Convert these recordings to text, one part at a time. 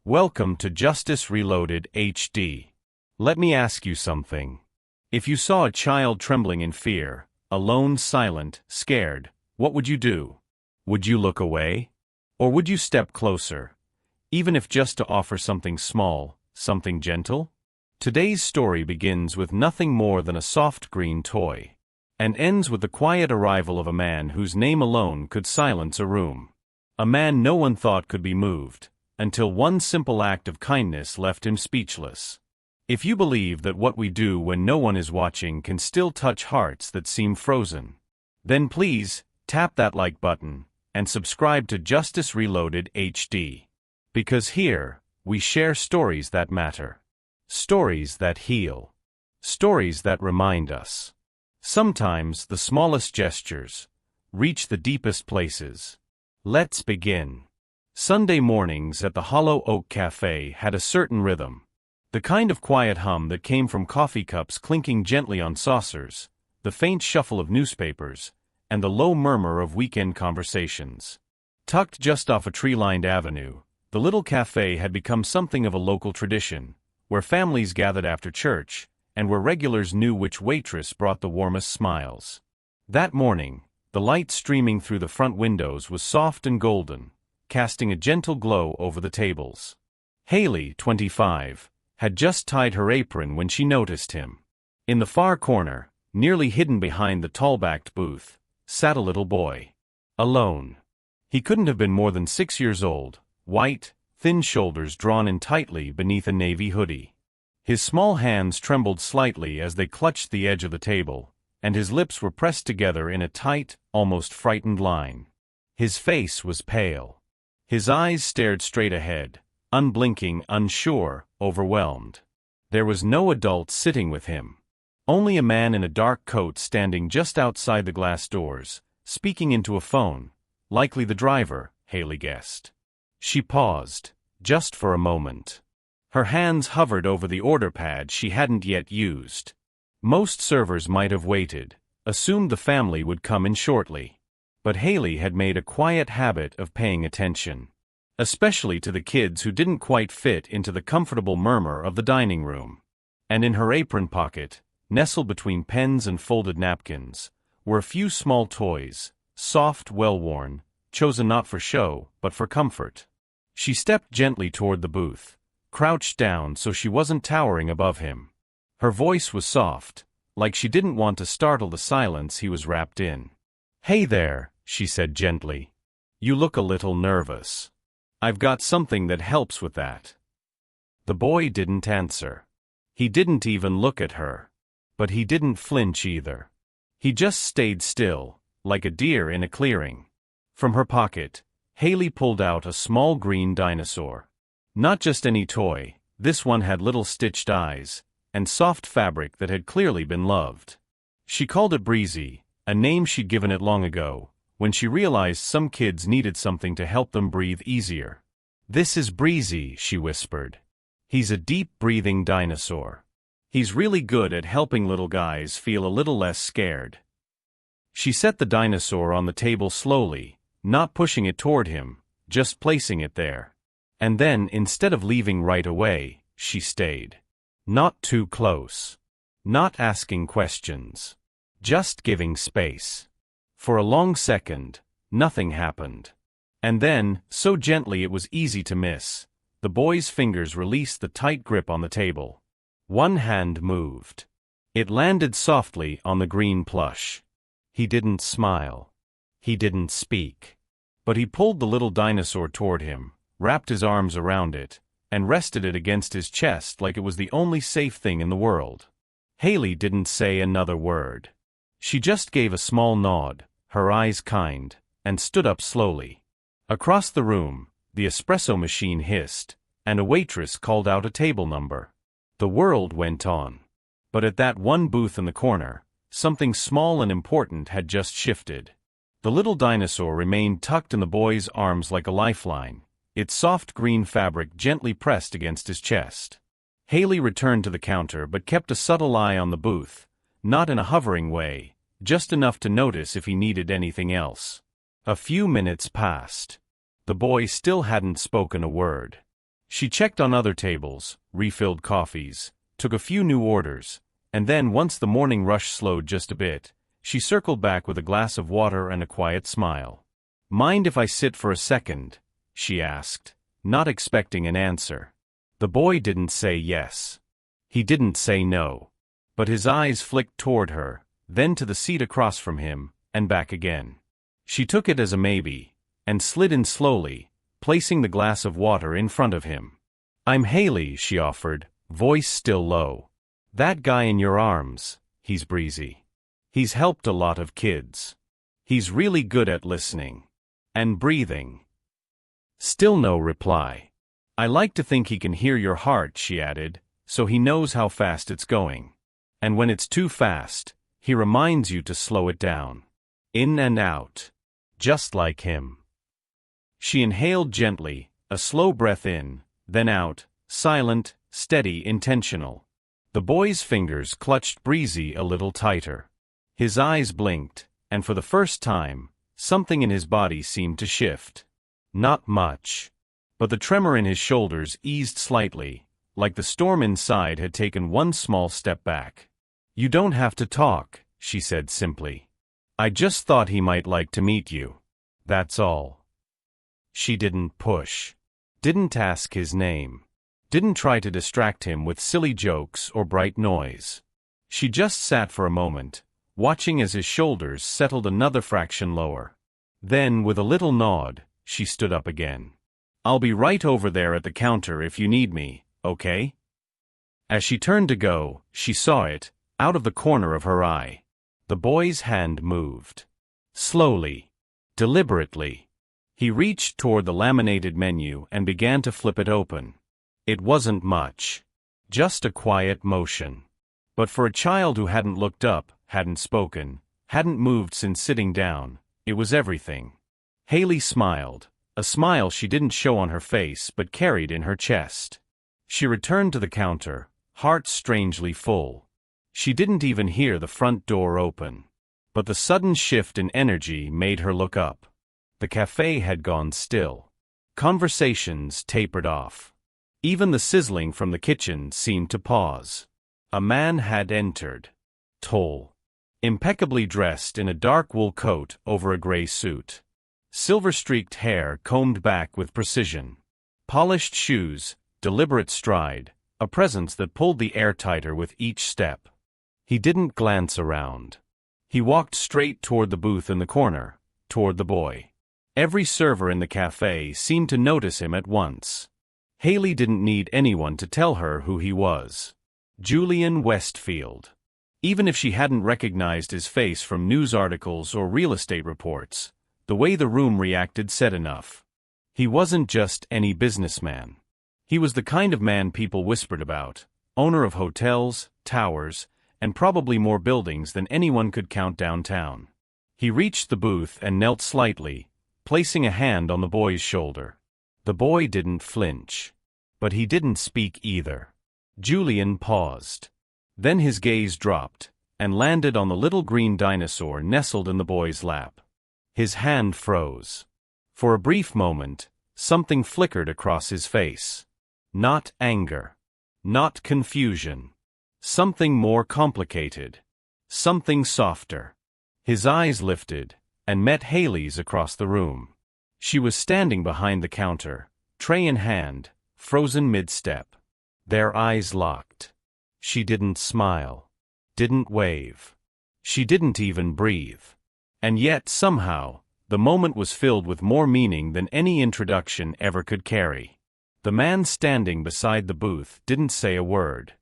Welcome to Justice Reloaded HD. Let me ask you something. If you saw a child trembling in fear, alone, silent, scared, what would you do? Would you look away? Or would you step closer? Even if just to offer something small, something gentle? Today's story begins with nothing more than a soft green toy, and ends with the quiet arrival of a man whose name alone could silence a room. A man no one thought could be moved, until one simple act of kindness left him speechless. If you believe that what we do when no one is watching can still touch hearts that seem frozen, then please, tap that like button, and subscribe to Justice Reloaded HD. Because here, we share stories that matter. Stories that heal. Stories that remind us. Sometimes the smallest gestures reach the deepest places. Let's begin. Sunday mornings at the Hollow Oak Cafe had a certain rhythm. The kind of quiet hum that came from coffee cups clinking gently on saucers, the faint shuffle of newspapers, and the low murmur of weekend conversations. Tucked just off a tree-lined avenue, the little cafe had become something of a local tradition, where families gathered after church, and where regulars knew which waitress brought the warmest smiles. That morning, the light streaming through the front windows was soft and golden, casting a gentle glow over the tables. Haley, 25, had just tied her apron when she noticed him. In the far corner, nearly hidden behind the tall-backed booth, sat a little boy. Alone. He couldn't have been more than 6 years old, white, thin shoulders drawn in tightly beneath a navy hoodie. His small hands trembled slightly as they clutched the edge of the table, and his lips were pressed together in a tight, almost frightened line. His face was pale. His eyes stared straight ahead, unblinking, unsure, overwhelmed. There was no adult sitting with him. Only a man in a dark coat standing just outside the glass doors, speaking into a phone, likely the driver, Haley guessed. She paused, just for a moment. Her hands hovered over the order pad she hadn't yet used. Most servers might have waited, assumed the family would come in shortly. But Haley had made a quiet habit of paying attention, especially to the kids who didn't quite fit into the comfortable murmur of the dining room. And in her apron pocket, nestled between pens and folded napkins, were a few small toys, soft, well-worn, chosen not for show, but for comfort. She stepped gently toward the booth, crouched down so she wasn't towering above him. Her voice was soft, like she didn't want to startle the silence he was wrapped in. "Hey there," she said gently. "You look a little nervous. I've got something that helps with that." The boy didn't answer. He didn't even look at her. But he didn't flinch either. He just stayed still, like a deer in a clearing. From her pocket, Haley pulled out a small green dinosaur. Not just any toy, this one had little stitched eyes, and soft fabric that had clearly been loved. She called it Breezy, a name she'd given it long ago, when she realized some kids needed something to help them breathe easier. "This is Breezy," she whispered. "He's a deep-breathing dinosaur. He's really good at helping little guys feel a little less scared." She set the dinosaur on the table slowly, not pushing it toward him, just placing it there. And then, instead of leaving right away, she stayed. Not too close. Not asking questions. Just giving space. For a long second, nothing happened. And then, so gently it was easy to miss, the boy's fingers released the tight grip on the table. One hand moved. It landed softly on the green plush. He didn't smile. He didn't speak. But he pulled the little dinosaur toward him, wrapped his arms around it, and rested it against his chest like it was the only safe thing in the world. Haley didn't say another word. She just gave a small nod, her eyes kind, and stood up slowly. Across the room, the espresso machine hissed, and a waitress called out a table number. The world went on. But at that one booth in the corner, something small and important had just shifted. The little dinosaur remained tucked in the boy's arms like a lifeline, its soft green fabric gently pressed against his chest. Haley returned to the counter but kept a subtle eye on the booth, not in a hovering way, just enough to notice if he needed anything else. A few minutes passed. The boy still hadn't spoken a word. She checked on other tables, refilled coffees, took a few new orders, and then once the morning rush slowed just a bit, she circled back with a glass of water and a quiet smile. "Mind if I sit for a second?" she asked, not expecting an answer. The boy didn't say yes. He didn't say no. But his eyes flicked toward her, then to the seat across from him, and back again. She took it as a maybe, and slid in slowly, placing the glass of water in front of him. "I'm Haley," she offered, voice still low. "That guy in your arms, he's breezy. He's helped a lot of kids. He's really good at listening. And breathing." Still no reply. "I like to think he can hear your heart," she added, "so he knows how fast it's going. And when it's too fast, he reminds you to slow it down. In and out. Just like him." She inhaled gently, a slow breath in, then out, silent, steady, intentional. The boy's fingers clutched Breezy a little tighter. His eyes blinked, and for the first time, something in his body seemed to shift. Not much. But the tremor in his shoulders eased slightly, like the storm inside had taken one small step back. "You don't have to talk," she said simply. "I just thought he might like to meet you. That's all." She didn't push. Didn't ask his name. Didn't try to distract him with silly jokes or bright noise. She just sat for a moment, watching as his shoulders settled another fraction lower. Then, with a little nod, she stood up again. "I'll be right over there at the counter if you need me, okay?" As she turned to go, she saw it, out of the corner of her eye. The boy's hand moved. Slowly. Deliberately. He reached toward the laminated menu and began to flip it open. It wasn't much. Just a quiet motion. But for a child who hadn't looked up, hadn't spoken, hadn't moved since sitting down, it was everything. Haley smiled, a smile she didn't show on her face but carried in her chest. She returned to the counter, heart strangely full. She didn't even hear the front door open. But the sudden shift in energy made her look up. The cafe had gone still. Conversations tapered off. Even the sizzling from the kitchen seemed to pause. A man had entered. Tall. Impeccably dressed in a dark wool coat over a gray suit. Silver-streaked hair combed back with precision. Polished shoes, deliberate stride, a presence that pulled the air tighter with each step. He didn't glance around. He walked straight toward the booth in the corner, toward the boy. Every server in the cafe seemed to notice him at once. Haley didn't need anyone to tell her who he was. Julian Westfield. Even if she hadn't recognized his face from news articles or real estate reports, the way the room reacted said enough. He wasn't just any businessman. He was the kind of man people whispered about, owner of hotels, towers, and probably more buildings than anyone could count downtown. He reached the booth and knelt slightly, placing a hand on the boy's shoulder. The boy didn't flinch. But he didn't speak either. Julian paused. Then his gaze dropped, and landed on the little green dinosaur nestled in the boy's lap. His hand froze. For a brief moment, something flickered across his face. Not anger. Not confusion. Something more complicated. Something softer. His eyes lifted, and met Haley's across the room. She was standing behind the counter, tray in hand, frozen mid-step. Their eyes locked. She didn't smile. Didn't wave. She didn't even breathe. And yet, somehow, the moment was filled with more meaning than any introduction ever could carry. The man standing beside the booth didn't say a word.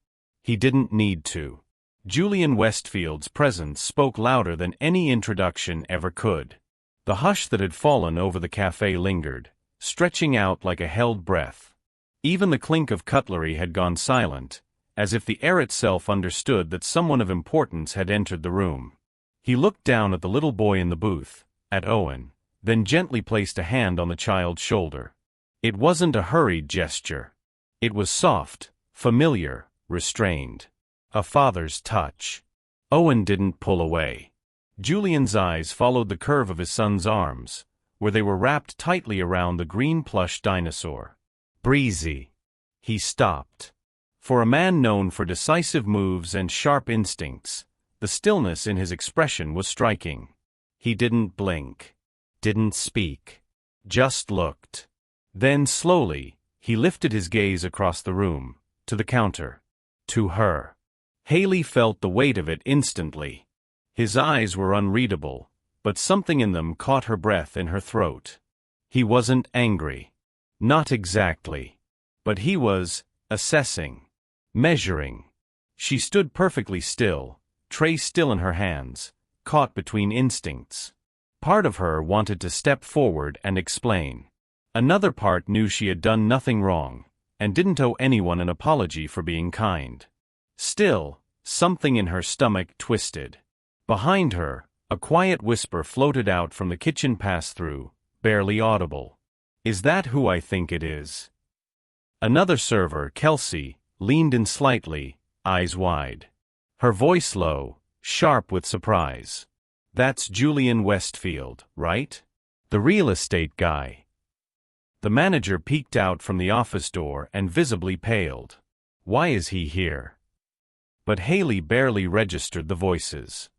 He didn't need to. Julian Westfield's presence spoke louder than any introduction ever could. The hush that had fallen over the cafe lingered, stretching out like a held breath. Even the clink of cutlery had gone silent, as if the air itself understood that someone of importance had entered the room. He looked down at the little boy in the booth, at Owen, then gently placed a hand on the child's shoulder. It wasn't a hurried gesture. It was soft, familiar, restrained. A father's touch. Owen didn't pull away. Julian's eyes followed the curve of his son's arms, where they were wrapped tightly around the green plush dinosaur. Breezy. He stopped. For a man known for decisive moves and sharp instincts, the stillness in his expression was striking. He didn't blink. Didn't speak. Just looked. Then slowly, he lifted his gaze across the room, to the counter. To her. Haley felt the weight of it instantly. His eyes were unreadable, but something in them caught her breath in her throat. He wasn't angry. Not exactly. But he was assessing. Measuring. She stood perfectly still, tray still in her hands, caught between instincts. Part of her wanted to step forward and explain. Another part knew she had done nothing wrong, and didn't owe anyone an apology for being kind. Still, something in her stomach twisted. Behind her, a quiet whisper floated out from the kitchen pass-through, barely audible. "Is that who I think it is?" Another server, Kelsey, leaned in slightly, eyes wide. Her voice low, sharp with surprise. "That's Julian Westfield, right? The real estate guy." The manager peeked out from the office door and visibly paled. "Why is he here?" But Haley barely registered the voices.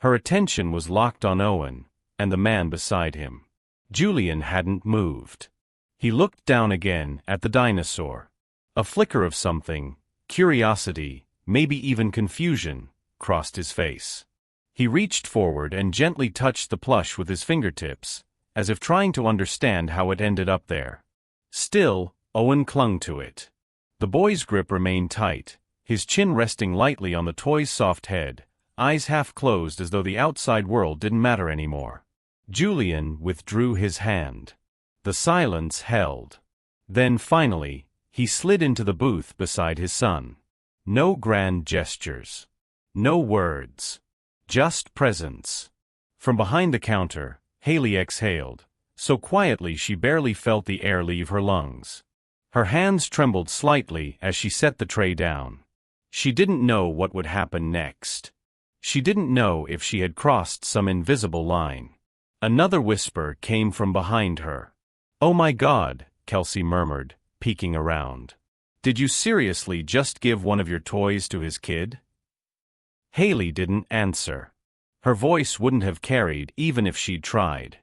Her attention was locked on Owen, and the man beside him. Julian hadn't moved. He looked down again at the dinosaur. A flicker of something, curiosity, maybe even confusion, crossed his face. He reached forward and gently touched the plush with his fingertips, as if trying to understand how it ended up there. Still, Owen clung to it. The boy's grip remained tight, his chin resting lightly on the toy's soft head, eyes half closed as though the outside world didn't matter anymore. Julian withdrew his hand. The silence held. Then finally, he slid into the booth beside his son. No grand gestures. No words. Just presence. From behind the counter, Haley exhaled, so quietly she barely felt the air leave her lungs. Her hands trembled slightly as she set the tray down. She didn't know what would happen next. She didn't know if she had crossed some invisible line. Another whisper came from behind her. "Oh my God," Kelsey murmured, peeking around. "Did you seriously just give one of your toys to his kid?" Haley didn't answer. Her voice wouldn't have carried even if she'd tried.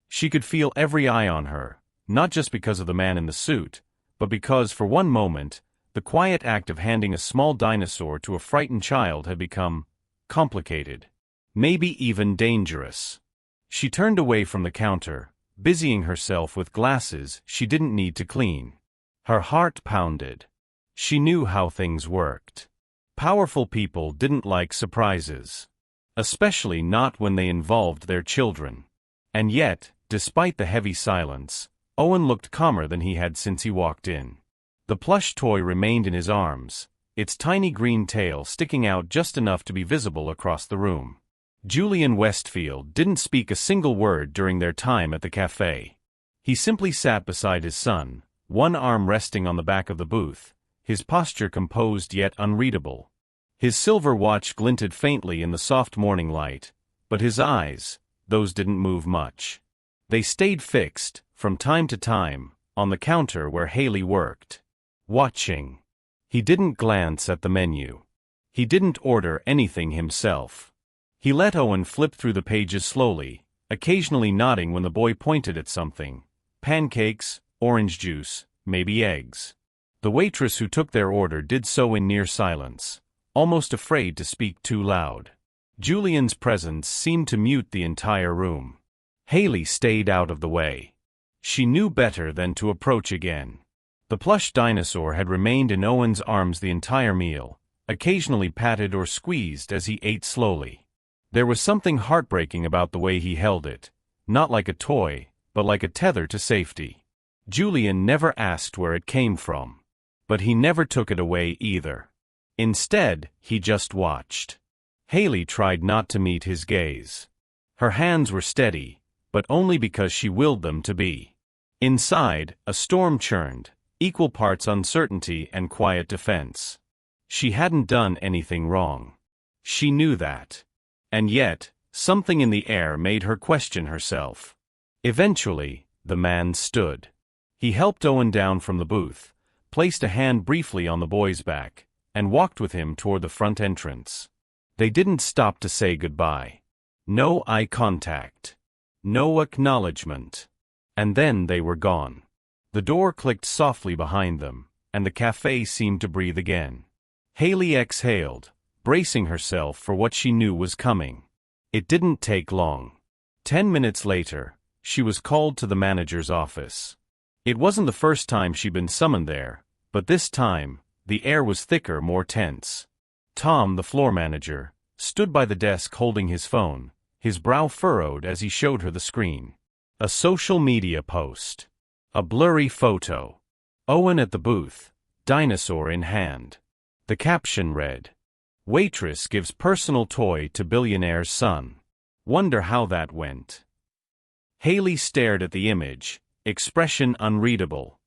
She could feel every eye on her, not just because of the man in the suit, but because for one moment, the quiet act of handing a small dinosaur to a frightened child had become complicated, maybe even dangerous. She turned away from the counter, busying herself with glasses she didn't need to clean. Her heart pounded. She knew how things worked. Powerful people didn't like surprises. Especially not when they involved their children. And yet, despite the heavy silence, Owen looked calmer than he had since he walked in. The plush toy remained in his arms, its tiny green tail sticking out just enough to be visible across the room. Julian Westfield didn't speak a single word during their time at the cafe. He simply sat beside his son, one arm resting on the back of the booth, his posture composed yet unreadable. His silver watch glinted faintly in the soft morning light, but his eyes, those didn't move much. They stayed fixed, from time to time, on the counter where Haley worked. Watching. He didn't glance at the menu. He didn't order anything himself. He let Owen flip through the pages slowly, occasionally nodding when the boy pointed at something. Pancakes, orange juice, maybe eggs. The waitress who took their order did so in near silence, almost afraid to speak too loud. Julian's presence seemed to mute the entire room. Haley stayed out of the way. She knew better than to approach again. The plush dinosaur had remained in Owen's arms the entire meal, occasionally patted or squeezed as he ate slowly. There was something heartbreaking about the way he held it, not like a toy, but like a tether to safety. Julian never asked where it came from. But he never took it away either. Instead, he just watched. Haley tried not to meet his gaze. Her hands were steady, but only because she willed them to be. Inside, a storm churned, equal parts uncertainty and quiet defense. She hadn't done anything wrong. She knew that. And yet, something in the air made her question herself. Eventually, the man stood. He helped Owen down from the booth, placed a hand briefly on the boy's back, and walked with him toward the front entrance. They didn't stop to say goodbye. No eye contact. No acknowledgement. And then they were gone. The door clicked softly behind them, and the cafe seemed to breathe again. Haley exhaled, bracing herself for what she knew was coming. It didn't take long. 10 minutes later, she was called to the manager's office. It wasn't the first time she'd been summoned there, but this time, the air was thicker, more tense. Tom, the floor manager, stood by the desk holding his phone, his brow furrowed as he showed her the screen. A social media post. A blurry photo. Owen at the booth, dinosaur in hand. The caption read, "Waitress gives personal toy to billionaire's son. Wonder how that went." Haley stared at the image, expression unreadable.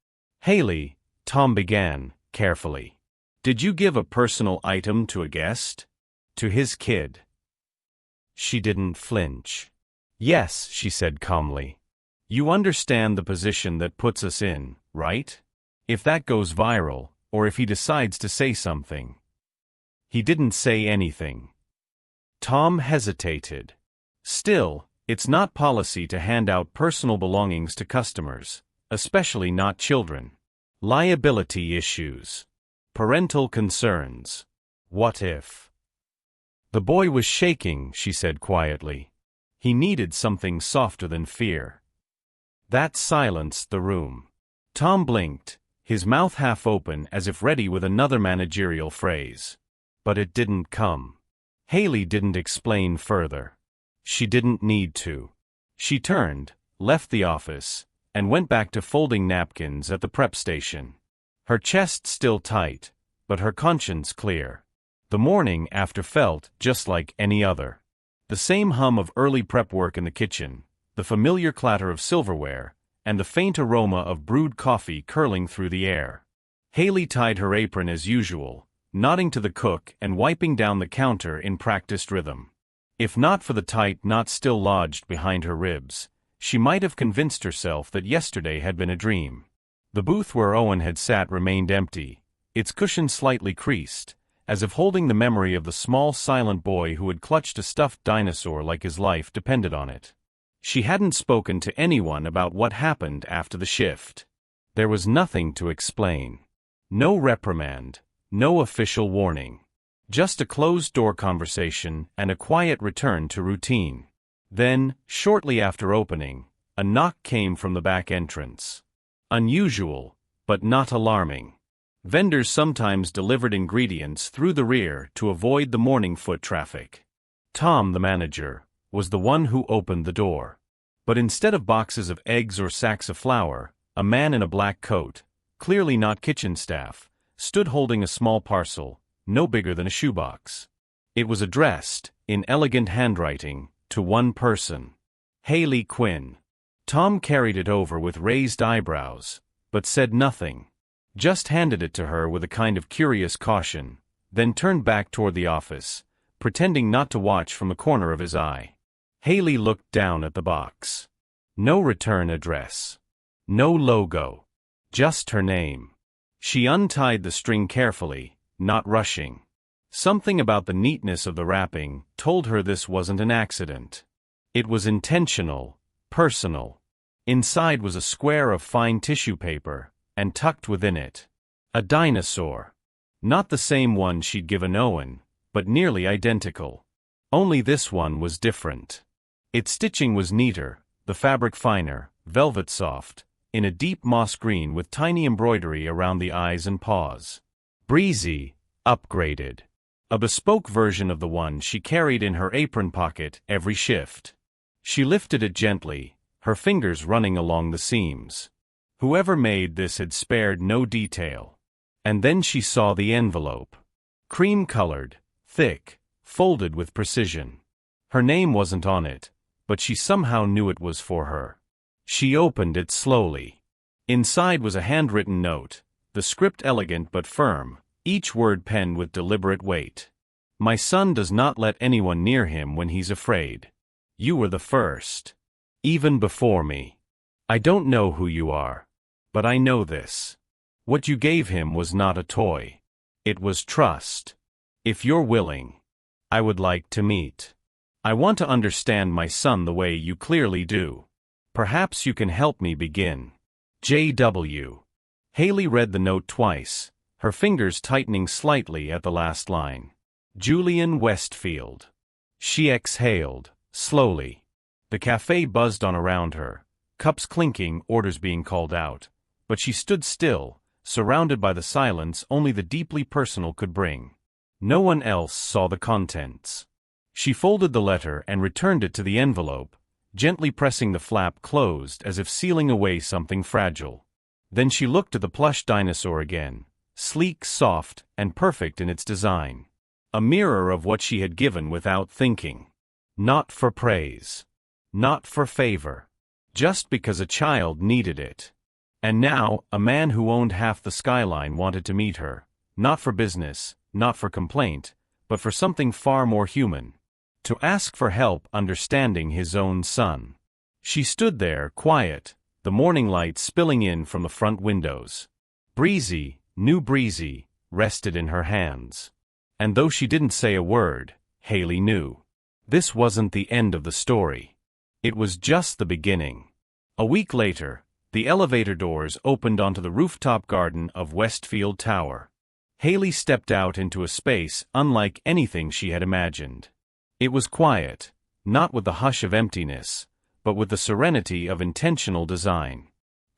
"Haley," Tom began, carefully. "Did you give a personal item to a guest? To his kid?" She didn't flinch. "Yes," she said calmly. "You understand the position that puts us in, right? If that goes viral, or if he decides to say something." He didn't say anything. Tom hesitated. "Still, it's not policy to hand out personal belongings to customers, especially not children. Liability issues. Parental concerns. What if?" The boy was shaking, she said quietly. He needed something softer than fear. That silenced the room. Tom blinked, his mouth half open as if ready with another managerial phrase. But it didn't come. Haley didn't explain further. She didn't need to. She turned, left the office, and went back to folding napkins at the prep station. Her chest still tight, but her conscience clear. The morning after felt just like any other. The same hum of early prep work in the kitchen, the familiar clatter of silverware, and the faint aroma of brewed coffee curling through the air. Haley tied her apron as usual, nodding to the cook and wiping down the counter in practiced rhythm. If not for the tight knot still lodged behind her ribs, she might have convinced herself that yesterday had been a dream. The booth where Owen had sat remained empty, its cushion slightly creased, as if holding the memory of the small silent boy who had clutched a stuffed dinosaur like his life depended on it. She hadn't spoken to anyone about what happened after the shift. There was nothing to explain. No reprimand, no official warning. Just a closed-door conversation and a quiet return to routine. Then, shortly after opening, a knock came from the back entrance. Unusual, but not alarming. Vendors sometimes delivered ingredients through the rear to avoid the morning foot traffic. Tom, the manager, was the one who opened the door. But instead of boxes of eggs or sacks of flour, a man in a black coat, clearly not kitchen staff, stood holding a small parcel, no bigger than a shoebox. It was addressed, in elegant handwriting, to one person. Haley Quinn. Tom carried it over with raised eyebrows, but said nothing. Just handed it to her with a kind of curious caution, then turned back toward the office, pretending not to watch from the corner of his eye. Haley looked down at the box. No return address. No logo. Just her name. She untied the string carefully, not rushing. Something about the neatness of the wrapping told her this wasn't an accident. It was intentional, personal. Inside was a square of fine tissue paper, and tucked within it, a dinosaur. Not the same one she'd given Owen, but nearly identical. Only this one was different. Its stitching was neater, the fabric finer, velvet soft, in a deep moss green with tiny embroidery around the eyes and paws. Breezy, upgraded. A bespoke version of the one she carried in her apron pocket every shift. She lifted it gently, her fingers running along the seams. Whoever made this had spared no detail. And then she saw the envelope. Cream-colored, thick, folded with precision. Her name wasn't on it, but she somehow knew it was for her. She opened it slowly. Inside was a handwritten note, the script elegant but firm, each word penned with deliberate weight. "My son does not let anyone near him when he's afraid. You were the first. Even before me. I don't know who you are. But I know this. What you gave him was not a toy. It was trust. If you're willing, I would like to meet. I want to understand my son the way you clearly do. Perhaps you can help me begin. J.W. Haley read the note twice, her fingers tightening slightly at the last line. Julian Westfield. She exhaled, slowly. The cafe buzzed on around her, cups clinking, orders being called out. But she stood still, surrounded by the silence only the deeply personal could bring. No one else saw the contents. She folded the letter and returned it to the envelope, gently pressing the flap closed as if sealing away something fragile. Then she looked at the plush dinosaur again, sleek, soft, and perfect in its design. A mirror of what she had given without thinking. Not for praise. Not for favor. Just because a child needed it. And now, a man who owned half the skyline wanted to meet her, not for business, not for complaint, but for something far more human. To ask for help understanding his own son. She stood there, quiet, the morning light spilling in from the front windows. Breezy, new breezy, rested in her hands. And though she didn't say a word, Haley knew. This wasn't the end of the story. It was just the beginning. A week later, the elevator doors opened onto the rooftop garden of Westfield Tower. Haley stepped out into a space unlike anything she had imagined. It was quiet, not with the hush of emptiness, but with the serenity of intentional design.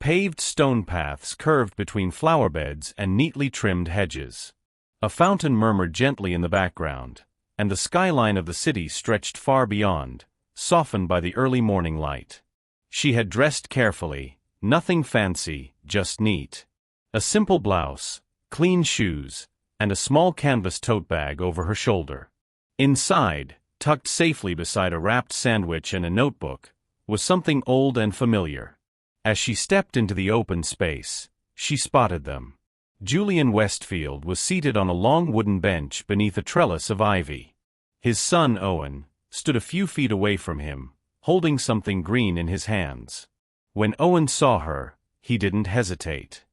Paved stone paths curved between flower beds and neatly trimmed hedges. A fountain murmured gently in the background, and the skyline of the city stretched far beyond, softened by the early morning light. She had dressed carefully, nothing fancy, just neat. A simple blouse, clean shoes, and a small canvas tote bag over her shoulder. Inside, tucked safely beside a wrapped sandwich and a notebook, was something old and familiar. As she stepped into the open space, she spotted them. Julian Westfield was seated on a long wooden bench beneath a trellis of ivy. His son, Owen, stood a few feet away from him, holding something green in his hands. When Owen saw her, he didn't hesitate.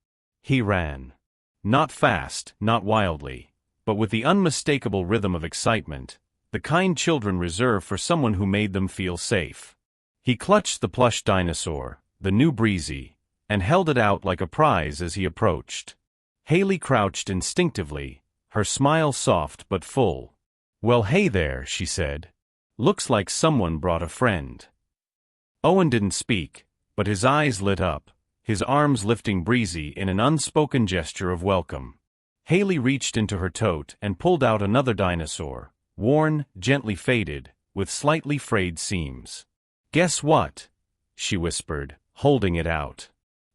He ran. Not fast, not wildly, but with the unmistakable rhythm of excitement, the kind children reserve for someone who made them feel safe. He clutched the plush dinosaur, the new Breezy, and held it out like a prize as he approached. Haley crouched instinctively, her smile soft but full. "Well, hey there," she said. "Looks like someone brought a friend." Owen didn't speak, but his eyes lit up, his arms lifting Breezy in an unspoken gesture of welcome. Haley reached into her tote and pulled out another dinosaur, worn, gently faded, with slightly frayed seams. "Guess what?" she whispered, holding it out.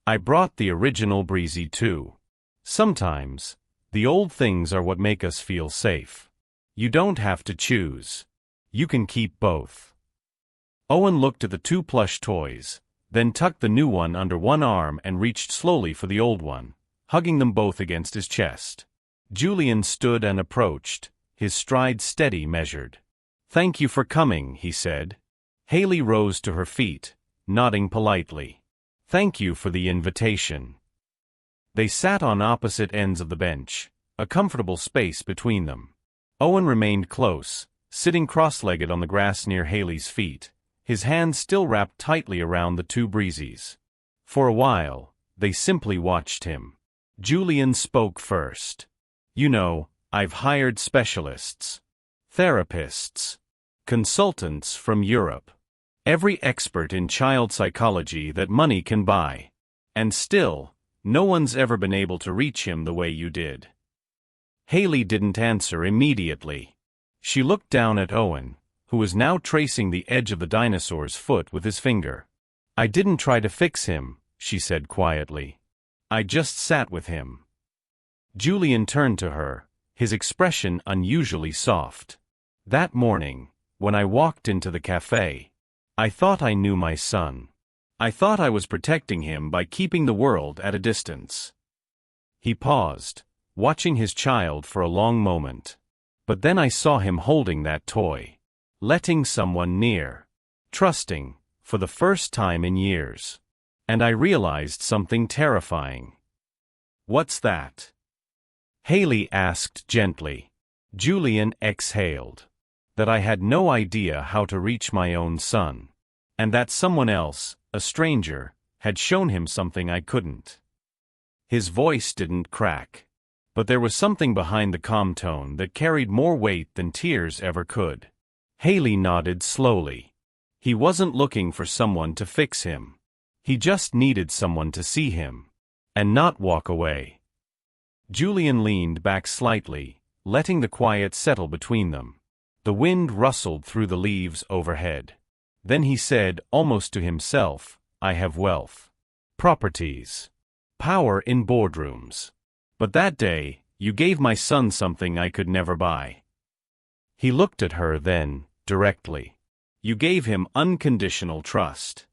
"I brought the original Breezy too. Sometimes, the old things are what make us feel safe. You don't have to choose. You can keep both." Owen looked at the two plush toys, then tucked the new one under one arm and reached slowly for the old one, hugging them both against his chest. Julian stood and approached, his stride steady, measured. "Thank you for coming," he said. Haley rose to her feet, nodding politely. "Thank you for the invitation." They sat on opposite ends of the bench, a comfortable space between them. Owen remained close, sitting cross-legged on the grass near Haley's feet, his hands still wrapped tightly around the two Breezes. For a while, they simply watched him. Julian spoke first. "You know, I've hired specialists, therapists, consultants from Europe. Every expert in child psychology that money can buy. And still, no one's ever been able to reach him the way you did." Haley didn't answer immediately. She looked down at Owen, who was now tracing the edge of the dinosaur's foot with his finger. "I didn't try to fix him," she said quietly. "I just sat with him." Julian turned to her, his expression unusually soft. "That morning, when I walked into the cafe, I thought I knew my son. I thought I was protecting him by keeping the world at a distance." He paused, watching his child for a long moment. "But then I saw him holding that toy. Letting someone near. Trusting, for the first time in years. And I realized something terrifying. What's that? Haley asked gently. Julian exhaled. That I had no idea how to reach my own son. And that someone else, a stranger, had shown him something I couldn't. His voice didn't crack. But there was something behind the calm tone that carried more weight than tears ever could. Haley nodded slowly. He wasn't looking for someone to fix him. He just needed someone to see him. And not walk away. Julian leaned back slightly, letting the quiet settle between them. The wind rustled through the leaves overhead. Then he said, almost to himself, I have wealth. Properties. Power in boardrooms. But that day, you gave my son something I could never buy. He looked at her then, directly. You gave him unconditional trust.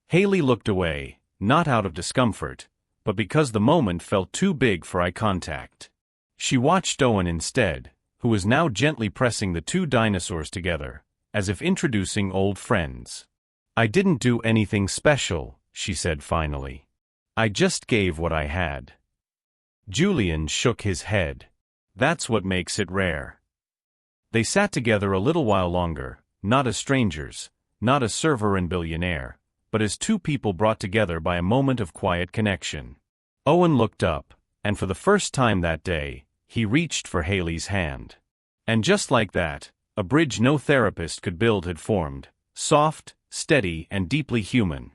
Haley looked away, not out of discomfort, but because the moment felt too big for eye contact. She watched Owen instead, who was now gently pressing the two dinosaurs together, as if introducing old friends. I didn't do anything special, she said finally. I just gave what I had. Julian shook his head. That's what makes it rare. They sat together a little while longer, not as strangers, not as server and billionaire, but as two people brought together by a moment of quiet connection. Owen looked up, and for the first time that day, he reached for Haley's hand. And just like that, a bridge no therapist could build had formed, soft, steady, and deeply human.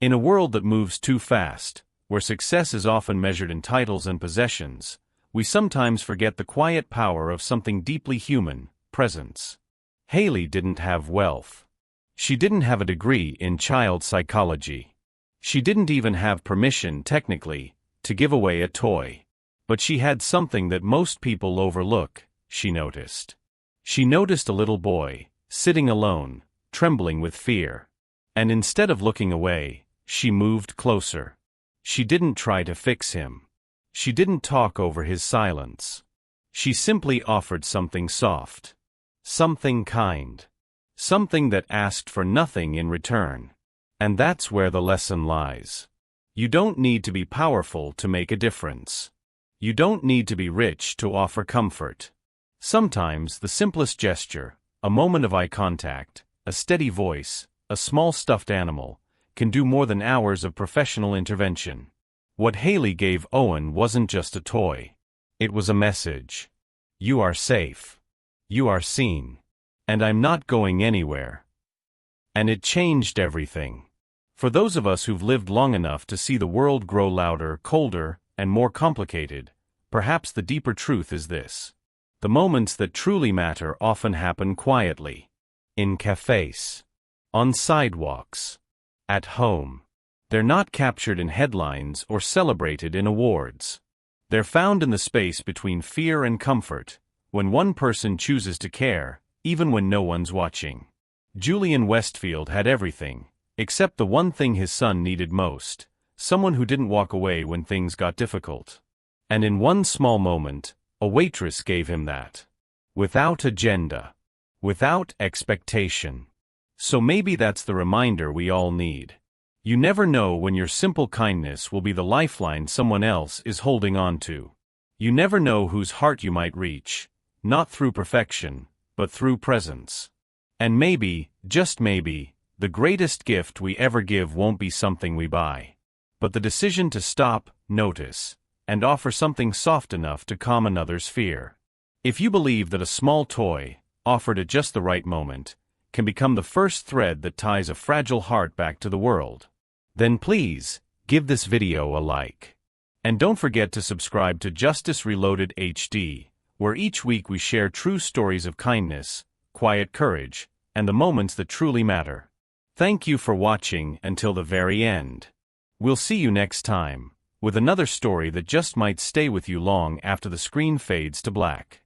In a world that moves too fast, where success is often measured in titles and possessions, we sometimes forget the quiet power of something deeply human, presence. Haley didn't have wealth. She didn't have a degree in child psychology. She didn't even have permission, technically, to give away a toy. But she had something that most people overlook, she noticed. She noticed a little boy, sitting alone, trembling with fear. And instead of looking away, she moved closer. She didn't try to fix him. She didn't talk over his silence. She simply offered something soft. Something kind. Something that asked for nothing in return. And that's where the lesson lies. You don't need to be powerful to make a difference. You don't need to be rich to offer comfort. Sometimes the simplest gesture, a moment of eye contact, a steady voice, a small stuffed animal, can do more than hours of professional intervention. What Haley gave Owen wasn't just a toy. It was a message. You are safe. You are seen. And I'm not going anywhere. And it changed everything. For those of us who've lived long enough to see the world grow louder, colder, and more complicated, perhaps the deeper truth is this. The moments that truly matter often happen quietly. In cafes. On sidewalks. At home. They're not captured in headlines or celebrated in awards. They're found in the space between fear and comfort, when one person chooses to care, even when no one's watching. Julian Westfield had everything, except the one thing his son needed most, someone who didn't walk away when things got difficult. And in one small moment, a waitress gave him that. Without agenda. Without expectation. So maybe that's the reminder we all need. You never know when your simple kindness will be the lifeline someone else is holding on to. You never know whose heart you might reach, not through perfection, but through presence. And maybe, just maybe, the greatest gift we ever give won't be something we buy, but the decision to stop, notice, and offer something soft enough to calm another's fear. If you believe that a small toy, offered at just the right moment, can become the first thread that ties a fragile heart back to the world, then please, give this video a like. And don't forget to subscribe to Justice Reloaded HD, where each week we share true stories of kindness, quiet courage, and the moments that truly matter. Thank you for watching until the very end. We'll see you next time, with another story that just might stay with you long after the screen fades to black.